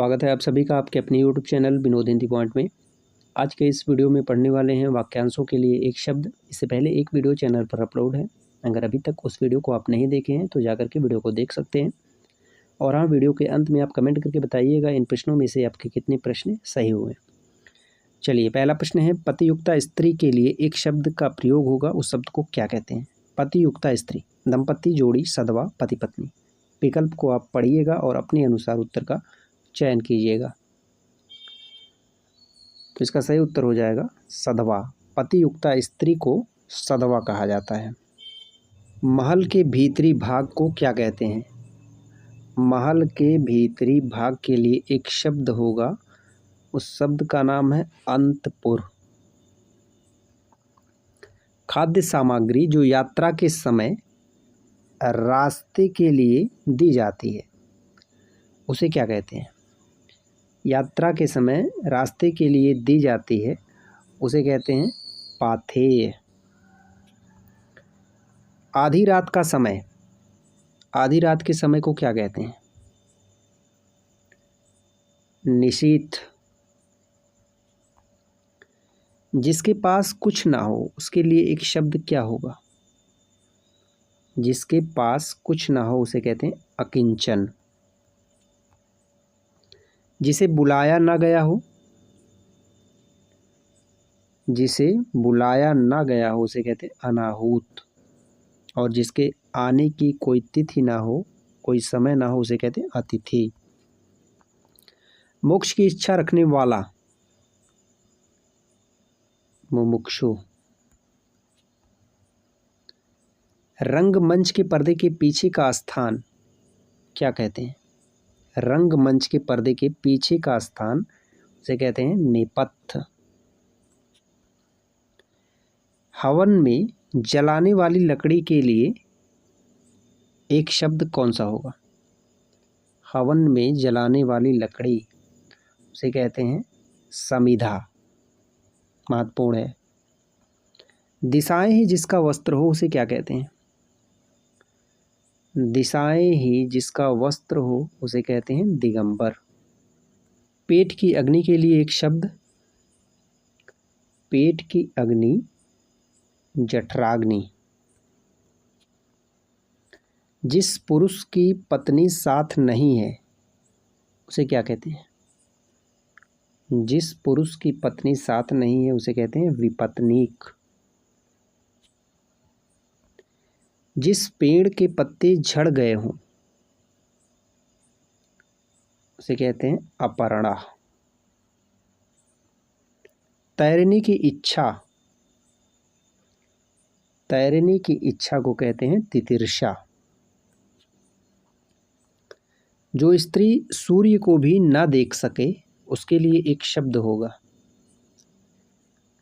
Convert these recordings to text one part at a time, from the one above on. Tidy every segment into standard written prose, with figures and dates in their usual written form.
स्वागत है आप सभी का आपके अपने YouTube channel Vinod Hindi point में। आज के इस वीडियो में पढ़ने वाले हैं वाक्यांशों के लिए एक शब्द। इससे पहले एक वीडियो चैनल पर अपलोड है, अगर अभी तक उस वीडियो को आप नहीं देखे हैं तो जाकर के वीडियो को देख सकते हैं। और हाँ, वीडियो के अंत में आप कमेंट करके बताइएगा इन प्रश्नों में से आपके कितने प्रश्न सही हुए। चलिए, पहला प्रश्न है, पतियुक्ता स्त्री के लिए एक शब्द का प्रयोग होगा, उस शब्द को क्या कहते हैं? पतियुक्ता स्त्री, दंपति, जोड़ी, सधवा, पति पत्नी। विकल्प को आप पढ़िएगा और अपने अनुसार उत्तर का चयन कीजिएगा। तो इसका सही उत्तर हो जाएगा सधवा। पतियुक्ता स्त्री को सधवा कहा जाता है। महल के भीतरी भाग को क्या कहते हैं? महल के भीतरी भाग के लिए एक शब्द होगा, उस शब्द का नाम है अंतपुर। खाद्य सामग्री जो यात्रा के समय रास्ते के लिए दी जाती है, उसे क्या कहते हैं? यात्रा के समय रास्ते के लिए दी जाती है, उसे कहते हैं पाथेय। आधी रात का समय, आधी रात के समय को क्या कहते हैं? निशीथ। जिसके पास कुछ ना हो उसके लिए एक शब्द क्या होगा? जिसके पास कुछ ना हो उसे कहते हैं अकिंचन। जिसे बुलाया ना गया हो, जिसे बुलाया ना गया हो उसे कहते हैं अनाहूत। और जिसके आने की कोई तिथि ना हो, कोई समय ना हो, उसे कहते हैं अतिथि। मोक्ष की इच्छा रखने वाला, मुमुक्षु। रंगमंच के पर्दे के पीछे का स्थान क्या कहते हैं? रंगमंच के पर्दे के पीछे का स्थान उसे कहते हैं नेपथ्य। हवन में जलाने वाली लकड़ी के लिए एक शब्द कौन सा होगा? हवन में जलाने वाली लकड़ी उसे कहते हैं समिधा। महत्वपूर्ण है। दिशाएं ही जिसका वस्त्र हो उसे क्या कहते हैं? दिशाएं ही जिसका वस्त्र हो उसे कहते हैं दिगंबर। पेट की अग्नि के लिए एक शब्द, पेट की अग्नि जठराग्नि। जिस पुरुष की पत्नी साथ नहीं है उसे क्या कहते हैं? जिस पुरुष की पत्नी साथ नहीं है उसे कहते हैं विपत्नीक। जिस पेड़ के पत्ते झड़ गए हों उसे कहते हैं अपर्णा। तैरने की इच्छा, तैरने की इच्छा को कहते हैं तितिर्षा। जो स्त्री सूर्य को भी ना देख सके उसके लिए एक शब्द होगा।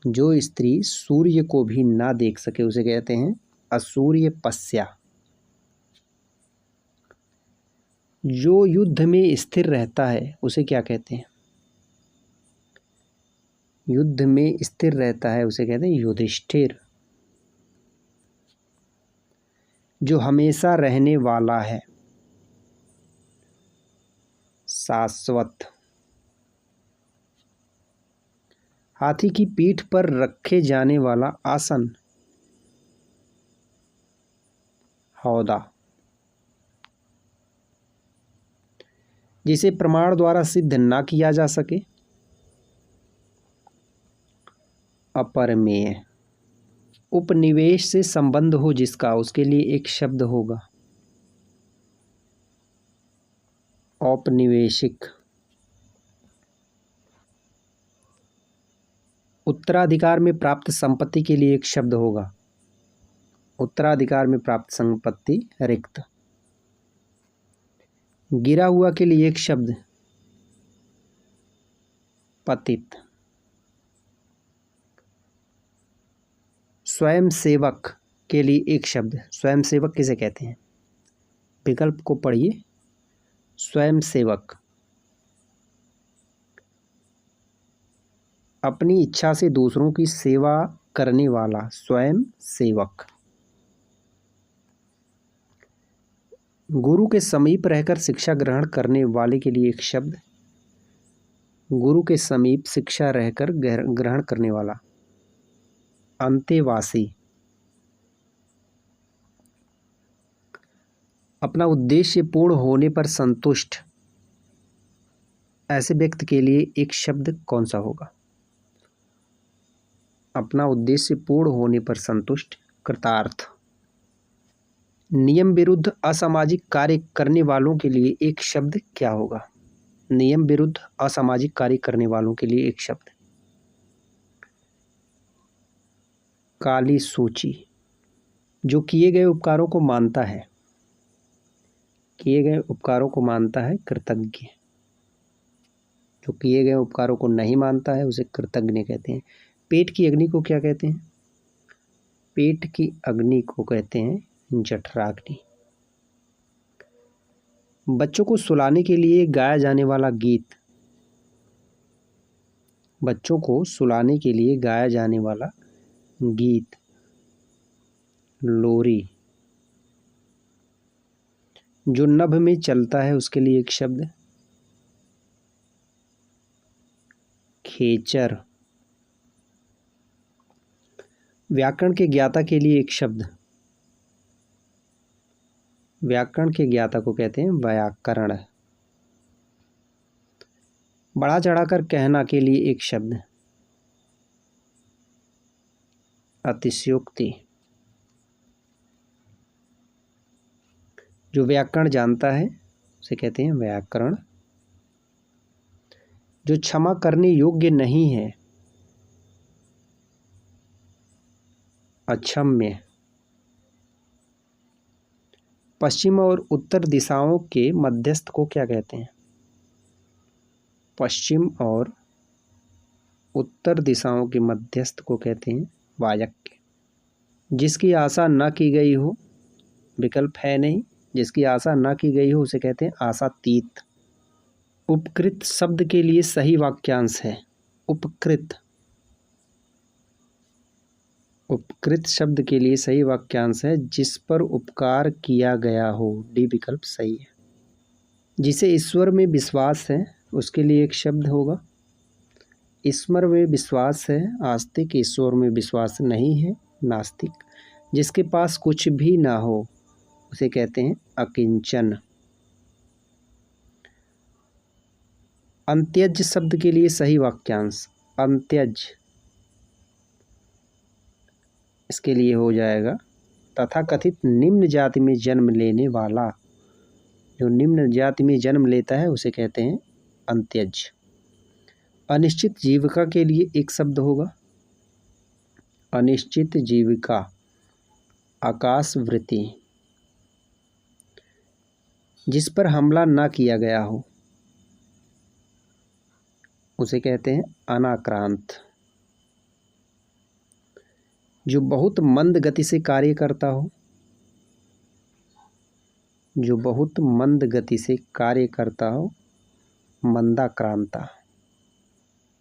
जो स्त्री सूर्य को भी ना देख सके उसे कहते हैं असूर्य पस्या। जो युद्ध में स्थिर रहता है उसे क्या कहते हैं? युद्ध में स्थिर रहता है उसे कहते हैं युधिष्ठिर। जो हमेशा रहने वाला है, शाश्वत। हाथी की पीठ पर रखे जाने वाला आसन, हौदा। जिसे प्रमाण द्वारा सिद्ध ना किया जा सके, अपरमेय। उपनिवेश से संबंध हो जिसका उसके लिए एक शब्द होगा, औपनिवेशिक। उत्तराधिकार में प्राप्त संपत्ति के लिए एक शब्द होगा, उत्तराधिकार में प्राप्त संपत्ति रिक्त। गिरा हुआ के लिए एक शब्द, पतित। स्वयं सेवक के लिए एक शब्द, स्वयं सेवक किसे कहते हैं? विकल्प को पढ़िए। स्वयं सेवक, अपनी इच्छा से दूसरों की सेवा करने वाला, स्वयं सेवक। गुरु के समीप रहकर शिक्षा ग्रहण करने वाले के लिए एक शब्द, गुरु के समीप शिक्षा रहकर ग्रहण करने वाला। अंतेवासी, अपना उद्देश्य पूर्ण होने पर संतुष्ट। ऐसे व्यक्ति के लिए एक शब्द कौन सा होगा? अपना उद्देश्य पूर्ण होने पर संतुष्ट, कृतार्थ। नियम विरुद्ध असामाजिक कार्य करने वालों के लिए एक शब्द क्या होगा? नियम विरुद्ध असामाजिक कार्य करने वालों के लिए एक शब्द, काली सूची। जो किए गए उपकारों को मानता है, किए गए उपकारों को मानता है, कृतज्ञ। जो किए गए उपकारों को नहीं मानता है उसे कृतज्ञ कहते हैं। पेट की अग्नि को क्या कहते हैं? पेट की अग्नि को कहते हैं जठराग्नि। बच्चों को सुलाने के लिए गाया जाने वाला गीत, बच्चों को सुलाने के लिए गाया जाने वाला गीत, लोरी। जो नभ में चलता है उसके लिए एक शब्द, खेचर। व्याकरण के ज्ञाता के लिए एक शब्द, व्याकरण के ज्ञाता को कहते हैं व्याकरण। बढ़ा चढ़ाकर कहना के लिए एक शब्द, अतिशयोक्ति। जो व्याकरण जानता है उसे कहते हैं व्याकरण। जो क्षमा करने योग्य नहीं है, अक्षम्य। पश्चिम और उत्तर दिशाओं के मध्यस्थ को क्या कहते हैं? पश्चिम और उत्तर दिशाओं के मध्यस्थ को कहते हैं वायव्य। जिसकी आशा न की गई हो, विकल्प है नहीं, जिसकी आशा न की गई हो उसे कहते हैं आशातीत। उपकृत शब्द के लिए सही वाक्यांश है, उपकृत। उपकृत शब्द के लिए सही वाक्यांश है जिस पर उपकार किया गया हो, डी विकल्प सही है। जिसे ईश्वर में विश्वास है उसके लिए एक शब्द होगा, ईश्वर में विश्वास है, आस्तिक। ईश्वर में विश्वास नहीं है, नास्तिक। जिसके पास कुछ भी ना हो उसे कहते हैं अकिंचन। अंत्यज शब्द के लिए सही वाक्यांश, अंत्यज। इसके लिए हो जाएगा तथाकथित निम्न जाति में जन्म लेने वाला। जो निम्न जाति में जन्म लेता है उसे कहते हैं अंत्यज। अनिश्चित जीविका के लिए एक शब्द होगा, अनिश्चित जीविका, आकाशवृत्ति। जिस पर हमला ना किया गया हो उसे कहते हैं अनाक्रांत। जो बहुत मंद गति से कार्य करता हो, जो बहुत मंद गति से कार्य करता हो, मंदाक्रांता।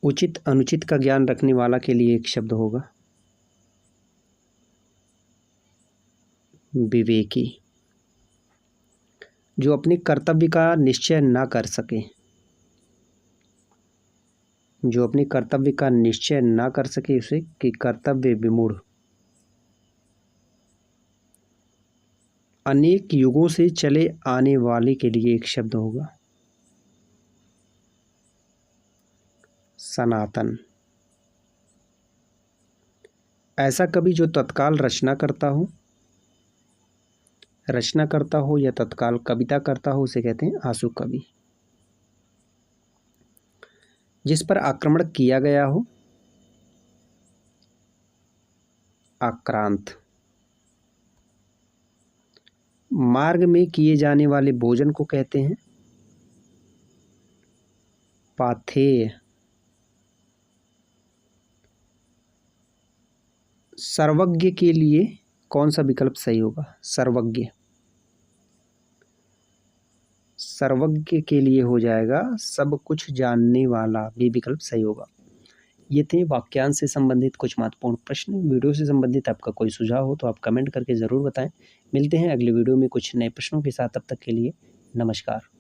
उचित अनुचित का ज्ञान रखने वाला के लिए एक शब्द होगा, विवेकी। जो अपने कर्तव्य का निश्चय ना कर सके, जो अपने कर्तव्य का निश्चय ना कर सके उसे कि कर्तव्य विमूढ़। अनेक युगों से चले आने वाले के लिए एक शब्द होगा, सनातन। ऐसा कवि जो तत्काल रचना करता हो या तत्काल कविता करता हो उसे कहते हैं आशु कवि। जिस पर आक्रमण किया गया हो, आक्रांत। मार्ग में किए जाने वाले भोजन को कहते हैं पाथेय। सर्वज्ञ के लिए कौन सा विकल्प सही होगा? सर्वज्ञ। सर्वज्ञ के लिए हो जाएगा सब कुछ जानने वाला, भी विकल्प सही होगा। ये थे वाक्यांश से संबंधित कुछ महत्वपूर्ण प्रश्न। वीडियो से संबंधित आपका कोई सुझाव हो तो आप कमेंट करके ज़रूर बताएं। मिलते हैं अगले वीडियो में कुछ नए प्रश्नों के साथ, तब तक के लिए नमस्कार।